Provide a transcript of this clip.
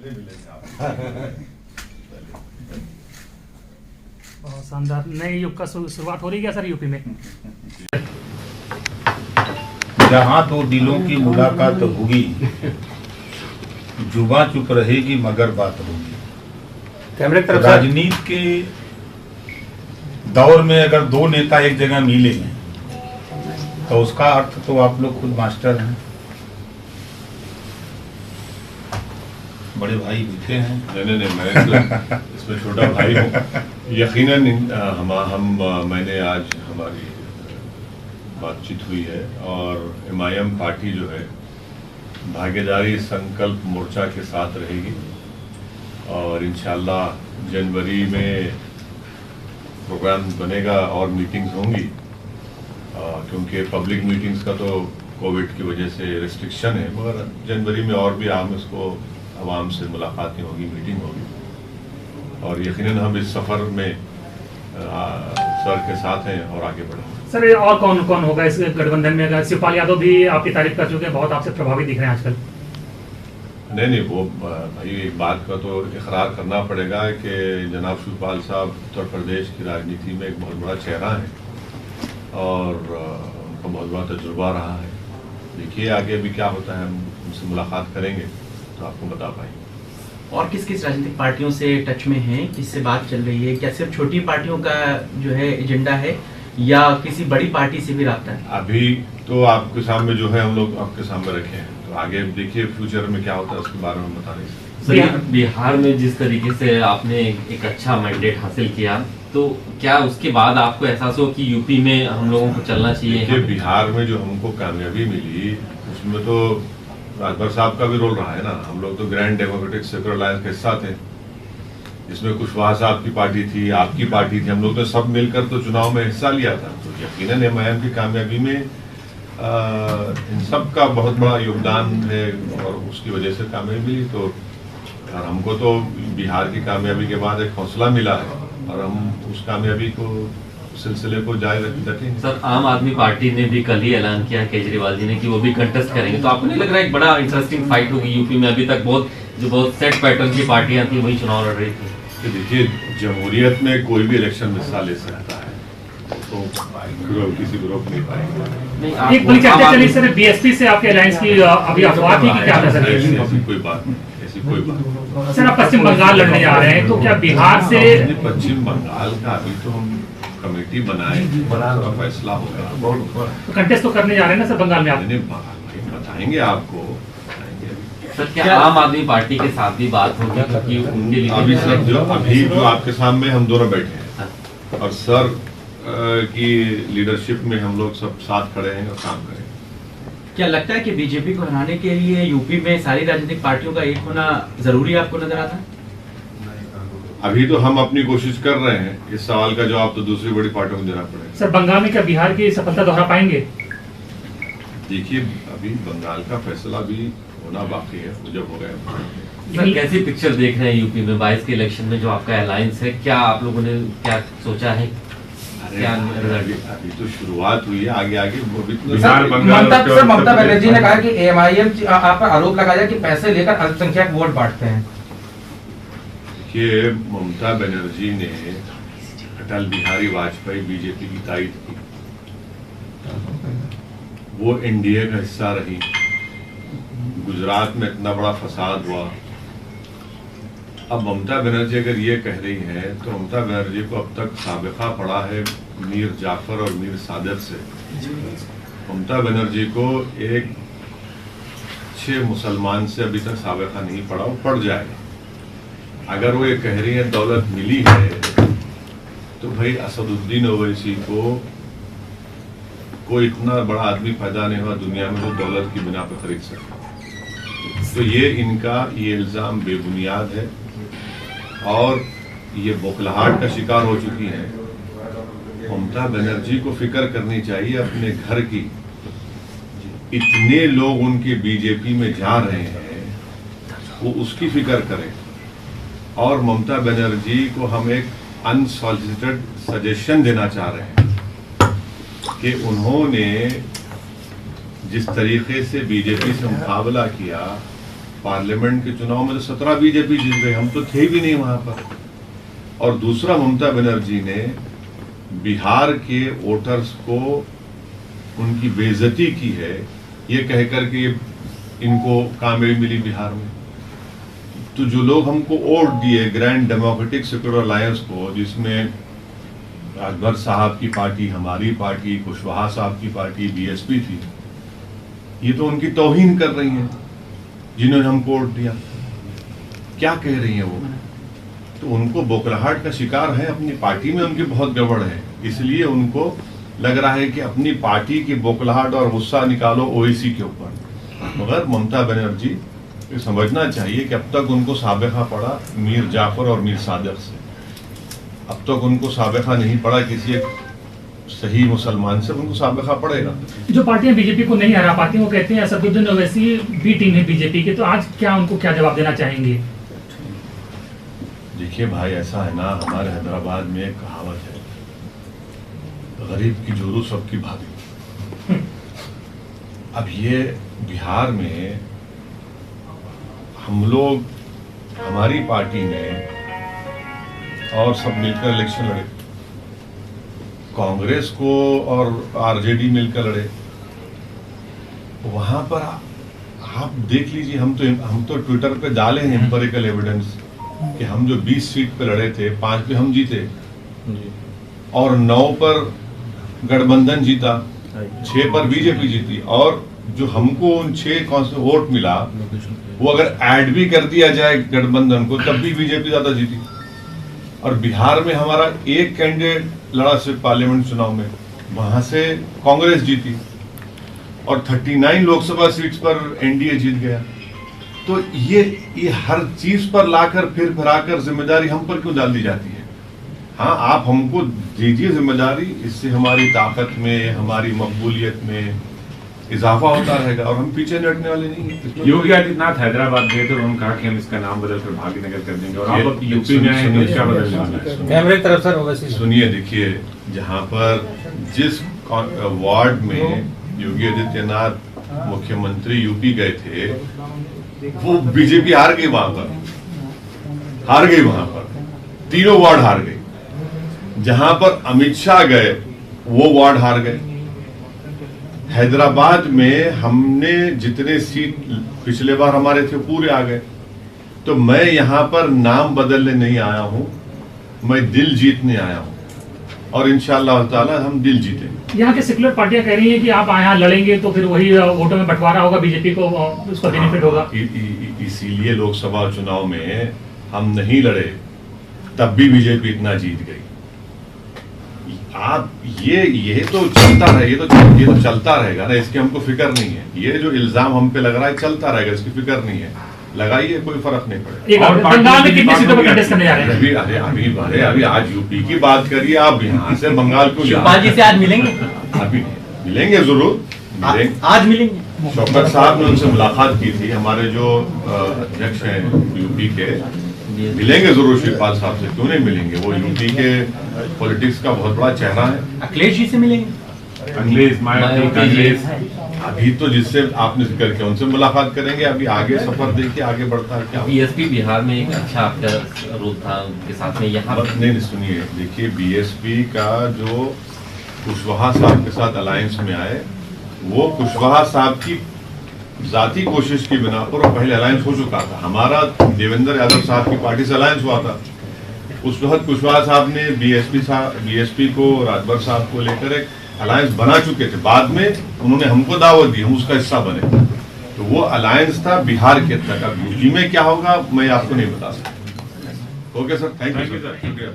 बहुत शानदार नए युग का शुरुआत हो रही है सर यूपी में। जहाँ दो दिलों की मुलाकात होगी, जुबां चुप रहेगी मगर बात होगी। राजनीति के दौर में अगर दो नेता एक जगह मिले तो उसका अर्थ तो आप लोग खुद मास्टर हैं, बड़े भाई बैठे हैं। नहीं मैं तो इसमें छोटा भाई हूँ। यकीनन मैंने आज हमारी बातचीत हुई है और MIM पार्टी जो है भागीदारी संकल्प मोर्चा के साथ रहेगी और इंशाल्लाह जनवरी में प्रोग्राम बनेगा और मीटिंग्स होंगी, क्योंकि पब्लिक मीटिंग्स का तो कोविड की वजह से रिस्ट्रिक्शन है, मगर जनवरी में और भी आवाम से मुलाकातें होगी, मीटिंग होगी और यकीनन हम इस सफ़र में सर के साथ हैं और आगे बढ़ेंगे। सर और कौन कौन होगा इस गठबंधन में? अगर शिवपाल यादव भी आपकी तारीफ कर चुके हैं, बहुत आपसे प्रभावित दिख रहे हैं आजकल। नहीं वो भाई एक बात का तो इकरार करना पड़ेगा कि जनाब शिवपाल साहब उत्तर प्रदेश की राजनीति में एक बहुत बड़ा चेहरा है और उनका बहुत बड़ा तजुर्बा रहा है। देखिए आगे भी क्या होता है, हम उनसे मुलाकात करेंगे तो आपको बता पाएंगे। और किस किस राजनीतिक पार्टियों से टच में हैं, किससे बात चल रही है? क्या सिर्फ छोटी पार्टियों का जो है एजेंडा है या किसी बड़ी पार्टी से भी राब्ता है? अभी तो आपके सामने जो है हम लोग आपके सामने रखे हैं, तो आगे देखिए फ्यूचर में क्या होता है उसके बारे में बता नहीं सकते। सर बिहार में जिस तरीके से आपने एक अच्छा मैंडेट हासिल किया, तो क्या उसके बाद आपको एहसास हो कि यूपी में हम लोगों को चलना चाहिए? देखिए बिहार में जो हमको कामयाबी मिली उसमें तो राजभर साहब का भी रोल रहा है ना। हम लोग तो ग्रैंड डेमोक्रेटिक सेक्युलर अलायंस के हिस्सा थे, इसमें कुशवाहा साहब की पार्टी थी, आपकी पार्टी थी, हम लोग तो सब मिलकर तो चुनाव में हिस्सा लिया था। तो यकीनन MIM की कामयाबी में इन सब का बहुत बड़ा योगदान है और उसकी वजह से कामयाबी मिली। तो और हमको तो बिहार की कामयाबी के बाद एक हौसला मिला है और हम उस कामयाबी को सिलसिले को जारी रखेंगे। सर आम आदमी पार्टी ने भी कल ही ऐलान किया केजरीवाल जी ने कि वो भी कंटेस्ट करेंगे, तो आपको नहीं लग रहा है एक बड़ा इंटरेस्टिंग फाइट होगी यूपी में? अभी तक बहुत सेट पैटर्न की पार्टियां थी वही चुनाव लड़ रही थी। तो देखिए जमहूरियत में कोई भी इलेक्शन में हिस्सा ले सकता है, तो किसी को रोक नहीं पाएंगे। एक बड़ी चर्चा चली सर BSP से आपके अलायंस की, अभी अफवाह थी कि क्या था सर? ऐसी कोई बात नहीं। सर आप पश्चिम बंगाल लड़ने जा रहे हैं, तो क्या बिहार से? पश्चिम बंगाल का अभी तो हम कमेटी बनाए तो फैसला होगा। तो कंटेस्ट तो करने जा रहे हैं ना सर बंगाल में आप? बताएंगे आपको। सर क्या आम आदमी पार्टी के साथ भी बात होगी, क्योंकि उनके लिए अभी जो आपके सामने हम दोनों बैठे हैं और सर की लीडरशिप में हम लोग सब साथ खड़े हैं और काम करेंगे। क्या लगता है कि बीजेपी को हराने के लिए यूपी में सारी राजनीतिक पार्टियों का एक होना जरूरी आपको नजर आता है? अभी तो हम अपनी कोशिश कर रहे हैं, इस सवाल का जवाब तो दूसरी बड़ी पार्टियों को देना पड़ेगा। सर बंगाल में क्या बिहार की सफलता दोहरा पाएंगे? देखिए अभी बंगाल का फैसला भी होना बाकी है, जब हो गया। सर कैसी पिक्चर देख रहे हैं यूपी में 22 के इलेक्शन में जो आपका अलायंस है? क्या आप लोगों ने क्या सोचा है? अभी तो शुरुआत हुई है, आगे आगे ममता बनर्जी ने कहा कि MIM आप पर आरोप लगाया कि पैसे लेकर अल्पसंख्यक वोट बांटते हैं। कि ममता बनर्जी ने अटल बिहारी वाजपेयी बीजेपी की तारीफ की, वो NDA का हिस्सा रही, गुजरात में इतना बड़ा फसाद हुआ। अब ममता बनर्जी अगर ये कह रही है तो ममता बनर्जी को अब तक साबिका पड़ा है मीर जाफर और मीर सादत से। ममता बनर्जी को एक अच्छे मुसलमान से अभी तक साबिका नहीं पड़ा, वो पड़ जाएगा। अगर वो ये कह रही है दौलत मिली है, तो भाई असदुद्दीन ओवैसी को कोई इतना बड़ा आदमी पैदा नहीं हुआ दुनिया में जो दौलत की बिना पर खरीद सकता। तो ये इनका ये इल्ज़ाम बेबुनियाद है और ये बौखलाहट का शिकार हो चुकी है। ममता बनर्जी को फिक्र करनी चाहिए अपने घर की। इतने लोग उनके बीजेपी में जा रहे हैं, वो उसकी फिक्र करें। और ममता बनर्जी को हम एक अनसॉलिसिटेड सजेशन देना चाह रहे हैं कि उन्होंने जिस तरीके से बीजेपी से मुकाबला किया पार्लियामेंट के चुनाव में तो 17 बीजेपी जीत गई, हम तो थे भी नहीं वहां पर। और दूसरा, ममता बनर्जी ने बिहार के वोटर्स को उनकी बेइज्जती की है, ये कहकर के इनको कामयाबी मिली बिहार में। तो जो लोग हमको वोट दिए ग्रैंड डेमोक्रेटिक सेक्युलर अलायंस को, जिसमें राजभर साहब की पार्टी, हमारी पार्टी, कुशवाहा साहब की पार्टी, बीएसपी थी, ये तो उनकी तौहीन कर रही हैं जिन्होंने हमको वोट दिया। क्या कह रही हैं वो? तो उनको बौखलाहट का शिकार है, अपनी पार्टी में उनकी बहुत गड़बड़ है, इसलिए उनको लग रहा है कि अपनी पार्टी की बौखलाहट और गुस्सा निकालो ओवैसी के ऊपर। मगर ममता बनर्जी को समझना चाहिए कि अब तक उनको साबिका पड़ा मीर जाफर और मीर सादिक से, अब तक उनको साबिका नहीं पड़ा किसी एक सही मुसलमान से, उनको साबिका पड़ेगा। जो पार्टियां बीजेपी को नहीं हरा पाती वो कहते हैं असदुद्दीन ओवैसी बी टीम है बीजेपी की, तो आज क्या उनको क्या जवाब देना चाहेंगे? देखिए भाई, ऐसा है ना, हमारे हैदराबाद में एक कहावत है, गरीब की जोरू सबकी भाभी। अब ये बिहार में हम लोग, हमारी पार्टी में और सब मिलकर इलेक्शन लड़े, कांग्रेस को और आरजेडी मिलकर लड़े, वहां पर आप देख लीजिए, हम तो ट्विटर पे डाले हैं एम्पिरिकल एविडेंस कि हम जो 20 सीट पे लड़े थे, 5 पे हम जीते और 9 पर गठबंधन जीता, 6 पर बीजेपी जीती। और जो हमको उन 6 वोट मिला, वो अगर ऐड भी कर दिया जाए गठबंधन को, तब भी बीजेपी ज्यादा जीती। और बिहार में हमारा एक कैंडिडेट लड़ा सिर्फ पार्लियामेंट चुनाव में, वहां से कांग्रेस जीती और 39 लोकसभा सीट्स पर एनडीए जीत गया। तो ये हर चीज पर लाकर फिर आकर जिम्मेदारी हम पर क्यों डाल दी जाती है? हाँ, आप हमको दीजिए जिम्मेदारी, इससे हमारी ताकत में, हमारी मकबूलियत में इजाफा होता रहेगा और हम पीछे नहीं हटने वाले नहीं है। योगी आदित्यनाथ हैदराबाद गए थे, उन्होंने कहा कि हम इसका नाम बदलकर भाग्यनगर कर देंगे, और आप अब यूपी में आए तो क्या बदलने वाला है? कैमरे की तरफ सर ओवैसी सुनिए, देखिए, जहां पर जिस वार्ड में योगी आदित्यनाथ मुख्यमंत्री यूपी गए थे, वो बीजेपी हार गई, वहां पर तीनों वार्ड हार गए। जहां पर अमित शाह गए वो वार्ड हार गए। हैदराबाद में हमने जितने सीट पिछले बार हमारे थे पूरे आ गए। तो मैं यहां पर नाम बदलने नहीं आया हूं, मैं दिल जीतने आया हूं और इंशाअल्लाह ताला हम दिल जीतेंगे। यहाँ के सेक्युलर पार्टियां कह रही हैं कि आप यहाँ लड़ेंगे तो फिर वही वोटों में बंटवारा होगा, बीजेपी को उसका बेनिफिट होगा। इसीलिए लोकसभा चुनाव में हम नहीं लड़े, तब भी बीजेपी इतना जीत गई। आप ये तो चलता रहे, ये तो चलता रहेगा ना, इसकी हमको फिक्र नहीं है। ये जो इल्जाम हम पे लग रहा है चलता रहेगा, इसकी फिक्र नहीं है, लगाइए, कोई फर्क नहीं पड़ेगा। बंगाल में कितनी सीटों पर कंटेस्ट करने जा रहे हैं? अभी आज यूपी की बात करिए, आप यहाँ से बंगाल को शिवपाल जी से आज मिलेंगे? अभी मिलेंगे, जरूर मिलेंगे, आज मिलेंगे। शौकत साहब ने उनसे मुलाकात की थी, हमारे जो अध्यक्ष हैं यूपी के, मिलेंगे जरूर शिवपाल साहब से, क्यों नहीं मिलेंगे? वो यूपी के पॉलिटिक्स का बहुत बड़ा चेहरा है। अखिलेश जी से मिलेंगे? अखिलेश, मायावती, कांग्रेस, अभी तो जिससे आपने जिक्र किया उनसे मुलाकात करेंगे, अभी आगे सफर देखिए आगे बढ़ता है क्या। बीएसपी बिहार में एक अच्छा आपका रोल था उनके साथ में, यहाँ नहीं सुनिए, देखिए, बीएसपी का जो कुशवाहा साहब के साथ अलायंस में आए, वो कुशवाहा साहब की जाती कोशिश की बिना पर पहले अलायंस हो चुका था। हमारा देवेंद्र यादव साहब की पार्टी से अलायंस हुआ था। उस वक्त कुशवाहा साहब ने बीएसपी को, राजभर साहब को लेकर एक अलायंस बना चुके थे। बाद में उन्होंने हमको दावत दी, हम उसका हिस्सा बने। तो वो अलायंस था बिहार के तक। अब यूपी में क्या होगा मैं आपको नहीं बता सकता। Okay sir, thank you sir, शुक्रिया।